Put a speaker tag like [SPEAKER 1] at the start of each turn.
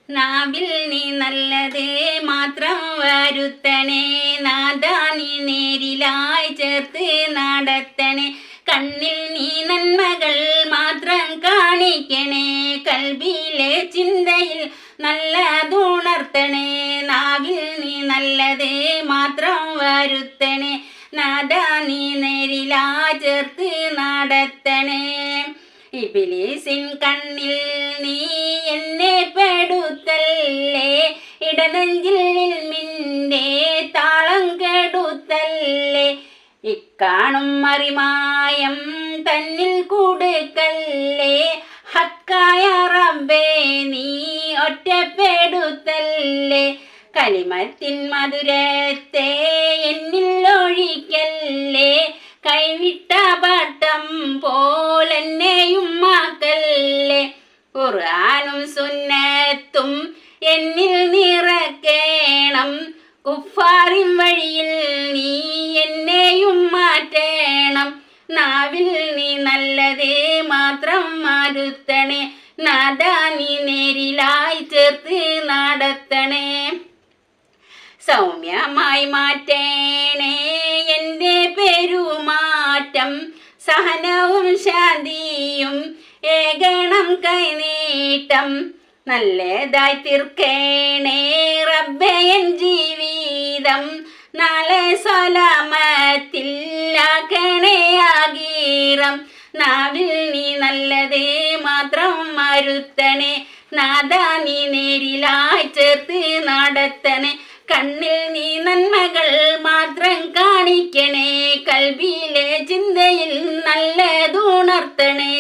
[SPEAKER 1] നാവിൽ നീ നല്ലത് മാത്രം വരുത്തണേ നാദാ നീ നേരിലായി ചേർത്ത് നടത്തണേ കണ്ണിൽ നീ നന്മകൾ മാത്രം കാണിക്കണേ കൽബിലെ ചിന്തയിൽ നല്ലതുണർത്തണേ നാവിൽ നീ നല്ലത് മാത്രം വരുത്തണേ നാദാ നീ നേരിലായി ചേർത്ത് നടത്തണേ ഇബ്ലീസിൻ കണ്ണിൽ നീ എന്നെ പെടുത്തല്ലേ ഇടനെഞ്ചിൽ ഇൽമിന്റെ താളം കെടുത്തല്ലേ ഇക്കാണും മറിമായം തന്നിൽ കൊടുക്കല്ലേ ഹക്കായ റബ്ബേ നീ ഒറ്റപ്പെടുത്തല്ലേ കലിമത്തിൻ മധുരത്തെ എന്നിൽ ഒഴിക്കല്ലേ കൈവിട്ട പട്ടം പോലെന്നെയും മാക്കല്ലേ ഖുർആനും സുന്നത്തും എന്നിൽ നിറക്കേണം കുഫാറിൻ വഴിയിൽ നീ എന്നെയും മാറ്റേണം നാവിൽ നീ നല്ലത് മാത്രം മരുത്തണേ നാദാ നീ നേരിലായി ചേർത്ത് നടത്തണേ സൗമ്യമായി മാറ്റേണേ എൻ്റെ പെരുമാറ്റം സഹനവും ശാന്തിയും ഏകണം കൈനീട്ടം നല്ലതായി തീർക്കേണേ റബ്ബേ എൻ ജീവിതം നാളെ സലാമത്തിലാക്കണേ ആഗീറം നാവിൽ നീ നല്ലത് മാത്രം മരുത്തണേ നാദാ നീ നേരിലായി ചേർത്ത് നടത്തണേ കണ്ണിൽ നീ നന്മകൾ മാത്രം കാണിക്കണേ കൽബിലെ ചിന്തയിൽ നല്ലതുണർത്തണേ